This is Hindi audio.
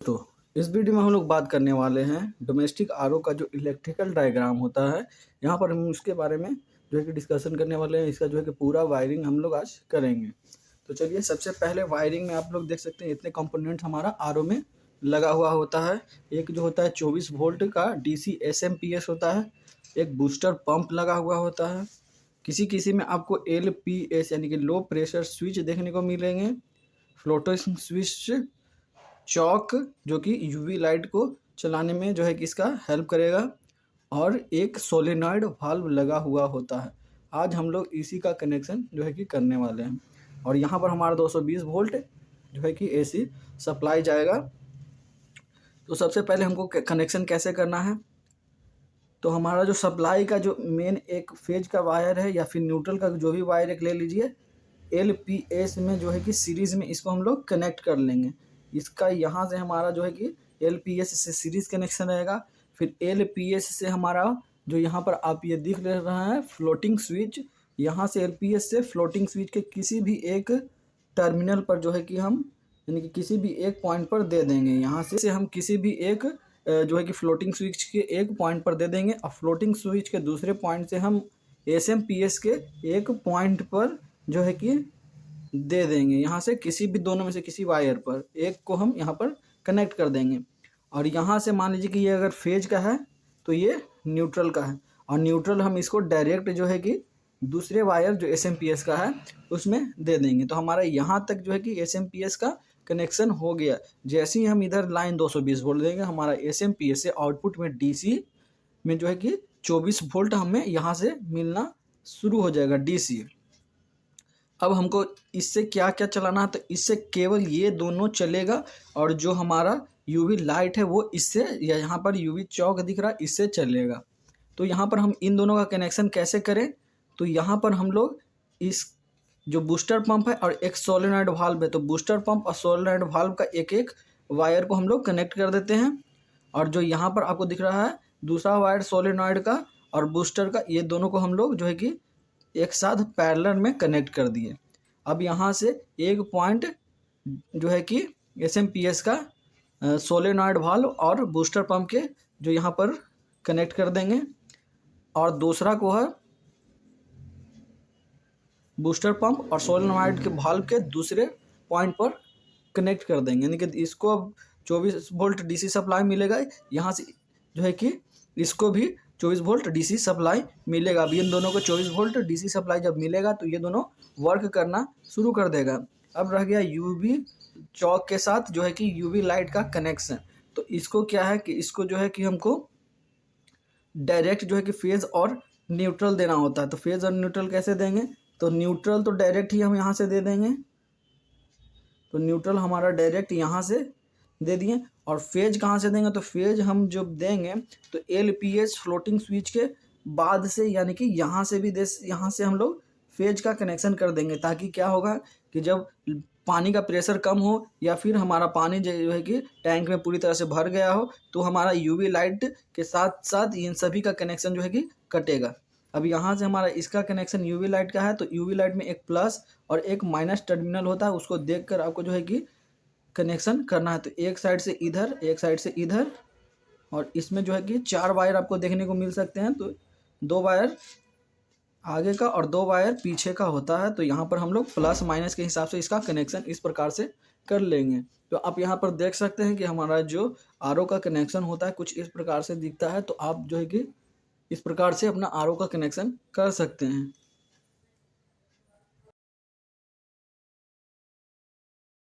तो इस वीडियो में हम लोग बात करने वाले हैं डोमेस्टिक आरओ का जो इलेक्ट्रिकल डायग्राम होता है। यहाँ पर हम उसके बारे में जो है कि डिस्कशन करने वाले हैं। इसका जो है कि पूरा वायरिंग हम लोग आज करेंगे। तो चलिए, सबसे पहले वायरिंग में आप लोग देख सकते हैं इतने कंपोनेंट हमारा आरओ में लगा हुआ होता है। एक जो होता है 24 वोल्ट का डीसी एसएमपीएस होता है। एक बूस्टर पंप लगा हुआ होता है। किसी किसी में आपको एलपीएस यानी कि लो प्रेशर स्विच देखने को मिलेंगे। फ्लोटिंग स्विच चौक जो कि यूवी लाइट को चलाने में जो है कि इसका हेल्प करेगा, और एक सोलेनॉइड वाल्व लगा हुआ होता है। आज हम लोग इसी का कनेक्शन जो है कि करने वाले हैं। और यहाँ पर हमारा 220 वोल्ट जो है कि एसी सप्लाई जाएगा। तो सबसे पहले हमको कनेक्शन कैसे करना है, तो हमारा जो सप्लाई का जो मेन एक फेज का वायर है या फिर न्यूट्रल का जो भी वायर एक ले लीजिए, एलपीएस में जो है कि सीरीज़ में इसको हम लोग कनेक्ट कर लेंगे। इसका यहाँ से हमारा जो है कि एलपीएस से सीरीज़ कनेक्शन रहेगा। फिर एलपीएस से हमारा जो यहाँ पर आप ये दिख रहा है फ्लोटिंग स्विच, यहाँ से एलपीएस से फ्लोटिंग स्विच के किसी भी एक टर्मिनल पर जो है कि हम यानी कि किसी भी एक पॉइंट पर दे देंगे। यहाँ से हम किसी भी एक जो है कि फ्लोटिंग स्विच के एक पॉइंट पर दे देंगे, और फ्लोटिंग स्विच के दूसरे पॉइंट से हम एसएमपीएस के एक पॉइंट पर जो है कि दे देंगे। यहाँ से किसी भी दोनों में से किसी वायर पर एक को हम यहाँ पर कनेक्ट कर देंगे। और यहाँ से मान लीजिए कि ये अगर फेज का है तो ये न्यूट्रल का है, और न्यूट्रल हम इसको डायरेक्ट जो है कि दूसरे वायर जो एसएमपीएस का है उसमें दे देंगे। तो हमारा यहाँ तक जो है कि एसएमपीएस का कनेक्शन हो गया। जैसे ही हम इधर लाइन 220 वोल्ट देंगे, हमारा एसएमपीएस से आउटपुट में डीसी में जो है कि 24 वोल्ट हमें यहाँ से मिलना शुरू हो जाएगा डीसी। अब हमको इससे क्या क्या चलाना है, तो इससे केवल ये दोनों चलेगा, और जो हमारा यूवी लाइट है वो इससे, या यहाँ पर यूवी चौक दिख रहा है, इससे चलेगा। तो यहाँ पर हम इन दोनों का कनेक्शन कैसे करें, तो यहाँ पर हम लोग इस जो बूस्टर पंप है और एक सोलेनॉइड वाल्व है, तो बूस्टर पंप और सोलेनॉइड वाल्व का एक एक वायर को हम लोग कनेक्ट कर देते हैं। और जो यहाँ पर आपको दिख रहा है दूसरा वायर सोलेनॉइड का और बूस्टर का, ये दोनों को हम लोग जो है कि एक साथ पैरेलल में कनेक्ट कर दिए। अब यहाँ से एक पॉइंट जो है कि एसएमपीएस का सोलेनॉइड वाल्व और बूस्टर पंप के जो यहाँ पर कनेक्ट कर देंगे, और दूसरा को है बूस्टर पंप और सोलेनॉइड के वाल्व के दूसरे पॉइंट पर कनेक्ट कर देंगे। यानी कि इसको अब 24 वोल्ट डीसी सप्लाई मिलेगा, यहाँ से जो है कि इसको भी 24 वोल्ट डीसी सप्लाई मिलेगा। अब इन दोनों को 24 वोल्ट डीसी सप्लाई जब मिलेगा तो ये दोनों वर्क करना शुरू कर देगा। अब रह गया यूवी चौक के साथ जो है कि यूवी लाइट का कनेक्शन। तो इसको क्या है कि इसको जो है कि हमको डायरेक्ट जो है कि फेज़ और न्यूट्रल देना होता है। तो फेज़ और न्यूट्रल कैसे देंगे, तो न्यूट्रल तो डायरेक्ट ही हम यहाँ से दे देंगे। तो न्यूट्रल हमारा डायरेक्ट यहाँ से दे दिए। और फेज कहाँ से देंगे, तो फेज हम जब देंगे तो एलपीएस फ्लोटिंग स्विच के बाद से, यानी कि यहाँ से भी यहाँ से हम लोग फेज का कनेक्शन कर देंगे, ताकि क्या होगा कि जब पानी का प्रेशर कम हो या फिर हमारा पानी जो है कि टैंक में पूरी तरह से भर गया हो, तो हमारा यूवी लाइट के साथ साथ इन सभी का कनेक्शन जो है कि कटेगा। अब यहाँ से हमारा इसका कनेक्शन यूवी लाइट का है, तो यूवी लाइट में एक प्लस और एक माइनस टर्मिनल होता है, उसको देखकर आपको जो है कि कनेक्शन करना है। तो एक साइड से इधर, एक साइड से इधर, और इसमें जो है कि 4 वायर आपको देखने को मिल सकते हैं। तो 2 वायर आगे का और 2 वायर पीछे का होता है। तो यहाँ पर हम लोग प्लस माइनस के हिसाब से इसका कनेक्शन इस प्रकार से कर लेंगे। तो आप यहाँ पर देख सकते हैं कि हमारा जो आरओ का कनेक्शन होता है कुछ इस प्रकार से दिखता है। तो आप जो है कि इस प्रकार से अपना आरओ का कनेक्शन कर सकते हैं।